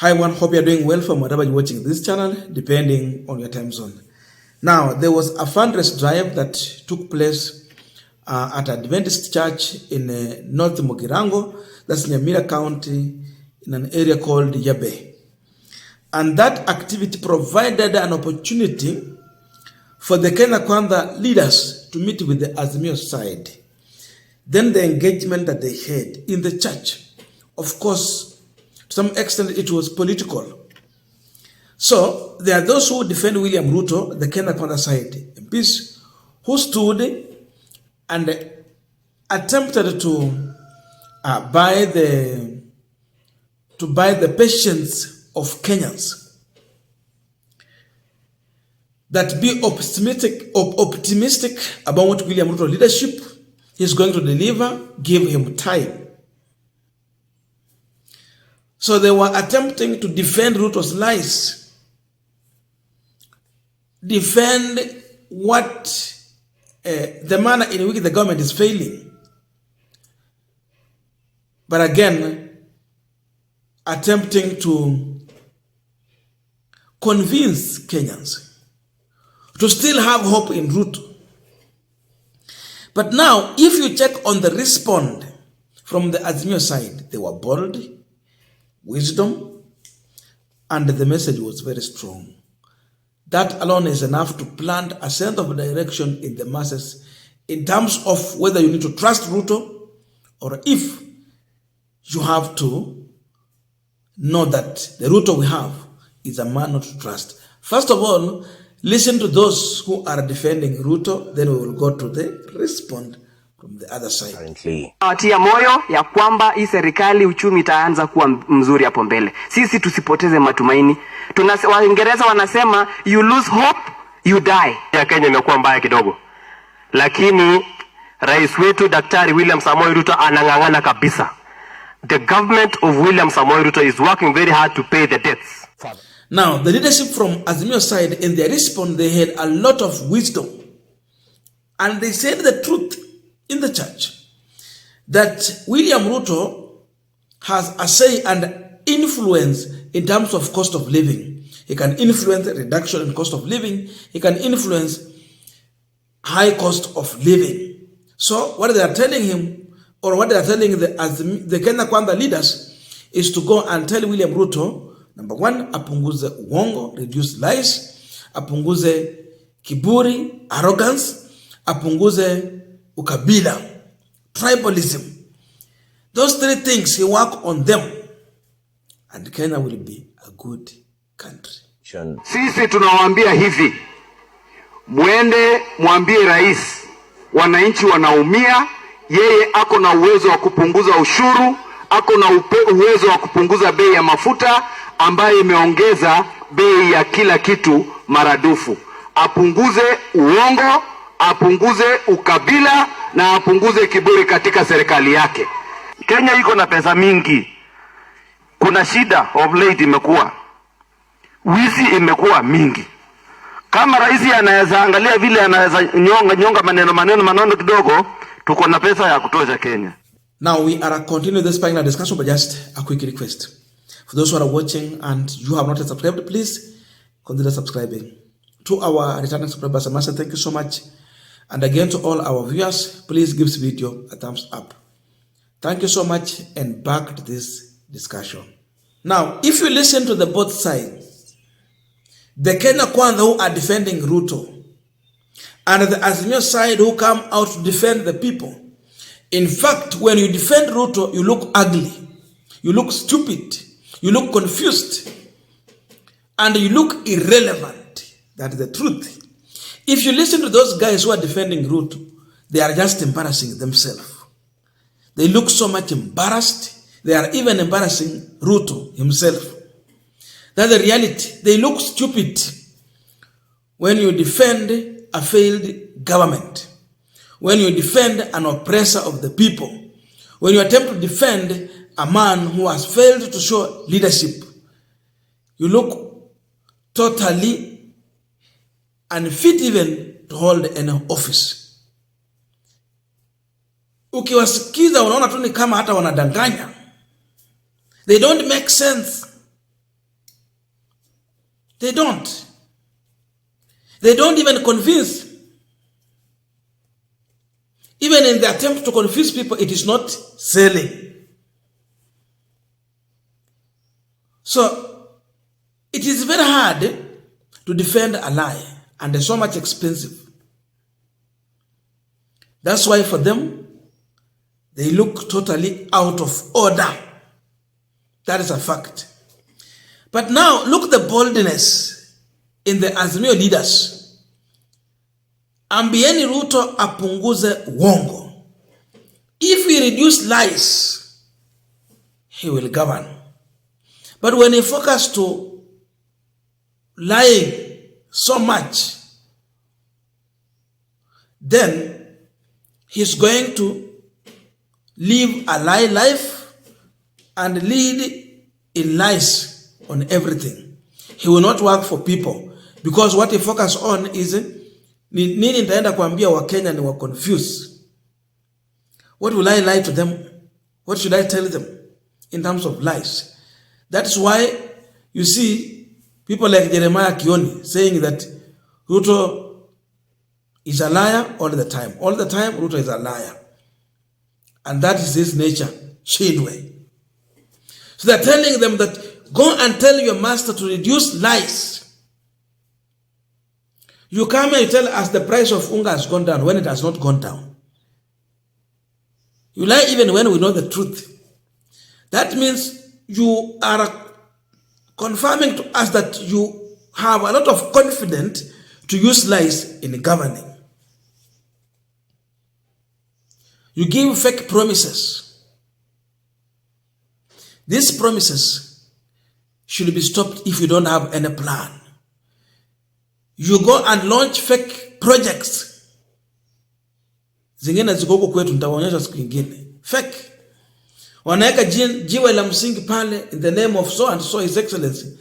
Hi everyone, hope you're doing well from wherever you're watching this channel, depending on your time zone. Now, there was a fundraise drive that took place at Adventist Church in North Mugirango, that's Nyamira County, in an area called Yabe. And that activity provided an opportunity for the Kenya Kwanza leaders to meet with the Azimio side. Then the engagement that they had in the church, of course, to some extent, it was political. So there are those who defend William Ruto, the Kenya Kwanza side MPs, who stood and attempted to buy the patience of Kenyans, that be optimistic about William Ruto leadership. He's going to deliver. Give him time. So they were attempting to defend Ruto's lies, defend what the manner in which the government is failing. But again, attempting to convince Kenyans to still have hope in Ruto. But now, if you check on the response from the Azimio side, they were bold, wisdom, and the message was very strong. That alone is enough to plant a sense of direction in the masses in terms of whether you need to trust Ruto or if you have to know that the Ruto we have is a man not to trust. First of all, listen to those who are defending Ruto, then we will go to the response from the other side. Watia moyo ya kwamba hii serikali uchumi itaanza kuwa mzuri hapo mbele. Sisi tusipoteze matumaini. Waingereza wanasema you lose hope, you die. Ya Kenya imekuwa mbaya kidogo. Lakini rais wetu Daktari William Samoei Ruto anang'ang'ana kabisa. The government of William Samoei Ruto is working very hard to pay the debts. Now, the leadership from Azimio side, in their response, they had a lot of wisdom. And they said the truth in the church, that William Ruto has a say and influence in terms of cost of living. He can influence the reduction in cost of living. He can influence high cost of living. So what they are telling him, or what they are telling the Kenya Kwanza leaders, is to go and tell William Ruto, number one, apunguze uongo, reduce lies, apunguze kiburi, arrogance, apunguze ukabila, tribalism. Those three things, he work on them, and Kenya will be a good country. Sisi tunawaambia hivi, mwende mwambie rais, wananchi wanaumia, yeye ako na uwezo wa kupunguza ushuru, ako na uwezo wa kupunguza bei ya mafuta ambayo imeongeza bei ya kila kitu maradufu. Apunguze uongo, apunguze ukabila na apunguze kiburi katika serikali yake. Kenya iko na pesa mingi. Kuna shida of late imekuwa. Wizi imekuwa mingi. Kama rais anaweza angalia vile anaweza nyonga maneno kidogo, tuko na pesa ya kutosha Kenya. Now we are continuing this panel discussion, but just a quick request. For those who are watching and you have not yet subscribed, please consider subscribing. To our returning subscribers, I must say thank you so much. And again, to all our viewers, please give this video a thumbs up. Thank you so much, and back to this discussion. Now, if you listen to the both sides, the Kenya Kwanza who are defending Ruto, and the Azimio side who come out to defend the people. In fact, when you defend Ruto, you look ugly, you look stupid, you look confused, and you look irrelevant. That is the truth. If you listen to those guys who are defending Ruto, they are just embarrassing themselves. They look so much embarrassed. They are even embarrassing Ruto himself. That's the reality. They look stupid when you defend a failed government, when you defend an oppressor of the people, when you attempt to defend a man who has failed to show leadership. You look totally unfit even to hold any office. Ukiwasikiza unaona tu ni kama hata wanadanganya. They don't make sense. They don't. They don't even convince. Even in the attempt to confuse people, it is not selling. So, it is very hard to defend a lie, and they're so much expensive. That's why for them, they look totally out of order. That is a fact. But now, look the boldness in the Azimio leaders. Ambieni Ruto apunguze uongo. If we reduce lies, he will govern. But when he focuses to lying so much, then he's going to live a lie life and lead in lies on everything. He will not work for people because what he focuses on is nini nitaenda kuambia Wakenya ni wa confused. What will I lie to them? What should I tell them in terms of lies? That's why you see people like Jeremiah Kioni saying that Ruto is a liar all the time. All the time, Ruto is a liar. And that is his nature, Stureh. So they're telling them that go and tell your master to reduce lies. You come here, you tell us the price of unga has gone down when it has not gone down. You lie even when we know the truth. That means you are confirming to us that you have a lot of confidence to use lies in governing. You give fake promises. These promises should be stopped if you don't have any plan. You go and launch fake projects. Zingine ziko huko kwetu nitawaonyesha siku nyingine. Fake. Wanaweka jiwe la msingi pale in the name of so and so his excellency.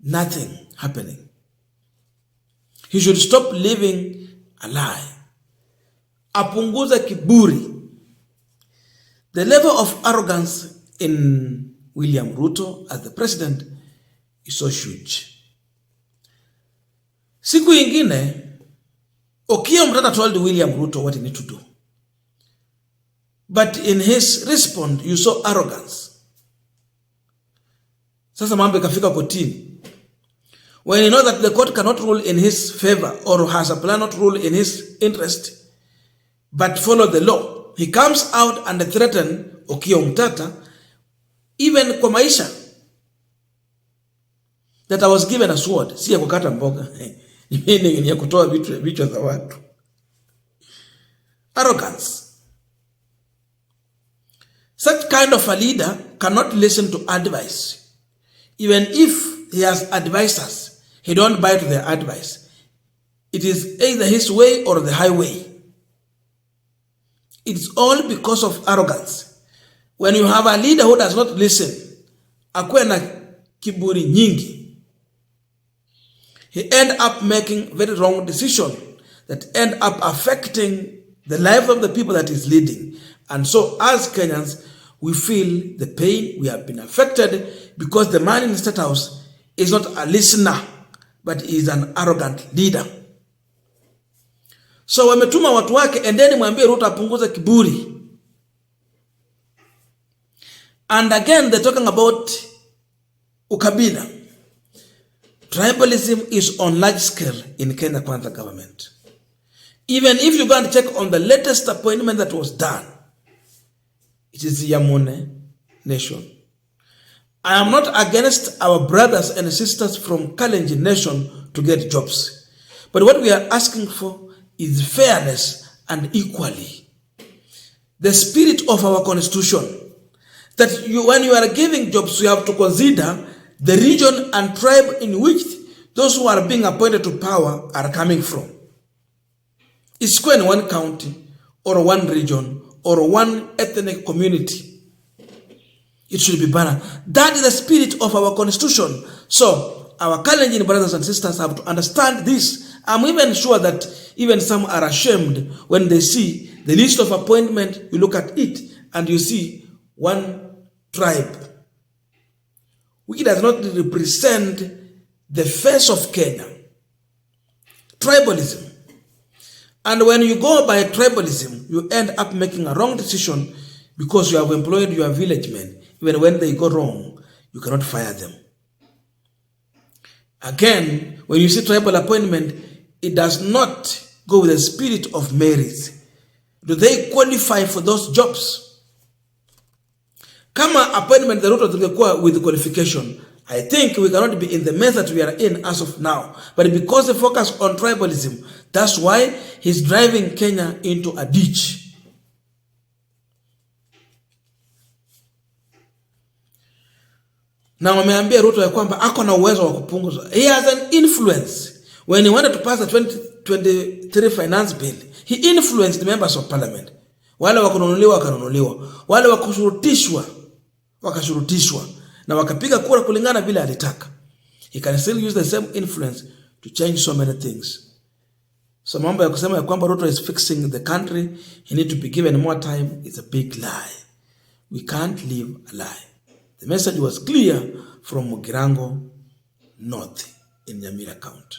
Nothing happening. He should stop living a lie. Apunguza kiburi. The level of arrogance in William Ruto as the president is so huge. Siku ingine, Okiya Mtata told William Ruto what he need to do. But in his response, you saw arrogance. Sasa mambo ikafika kotini. When you know that the court cannot rule in his favor or has a plan not rule in his interest, but follow the law, he comes out and threatens Okiya Mtata, even kwa maisha, that I was given a sword, si ya kukata mboga. Ni ya kutoa vichwa za watu. Arrogance. Such kind of a leader cannot listen to advice. Even if he has advisors, he don't buy to their advice. It is either his way or the highway. It's all because of arrogance. When you have a leader who does not listen, akuwe na kiburi nyingi, he end up making very wrong decisions that end up affecting the life of the people that he's leading. And so as Kenyans, we feel the pain. We have been affected because the man in the State House is not a listener, but is an arrogant leader. So wametuma watu wake, endeni mwambie Ruto apunguze kiburi. And again, they're talking about ukabila. Tribalism is on large scale in Kenya Kwanza government. Even if you go and check on the latest appointment that was done, it is the Yamune nation. I am not against our brothers and sisters from Kalenjin nation to get jobs. But what we are asking for is fairness and equally. The spirit of our constitution, that when you are giving jobs, you have to consider the region and tribe in which those who are being appointed to power are coming from. It's going in one county or one region or one ethnic community. It should be balanced. That is the spirit of our constitution. So our Kalenjin brothers and sisters have to understand this. I'm even sure that even some are ashamed when they see the list of appointment. You look at it and you see one tribe, which does not represent the face of Kenya. Tribalism. And when you go by tribalism, you end up making a wrong decision because you have employed your village men. Even when they go wrong, you cannot fire them. Again, when you see tribal appointment, it does not go with the spirit of merit. Do they qualify for those jobs? Kama appointment the Ruto tungekuwa with qualification, I think we cannot be in the mess that we are in as of now. But because they focus on tribalism, that's why he's driving Kenya into a ditch. Na wameambia Ruto ya kwamba ako na uwezo wa kupunguza. He has an influence. When he wanted to pass the 2023 finance bill, he influenced the members of parliament. Wale wakununuliwa wakanunuliwa, wale wakushurutishwa wakashurutishwa, na wakapiga kura kulingana vile alitaka. He can still use the same influence to change so many things. So mambo ya kusema ya kwamba Ruto is fixing the country, he need to be given more time, is a big lie. We can't live a lie. The message was clear from Mugirango North in Nyamira County.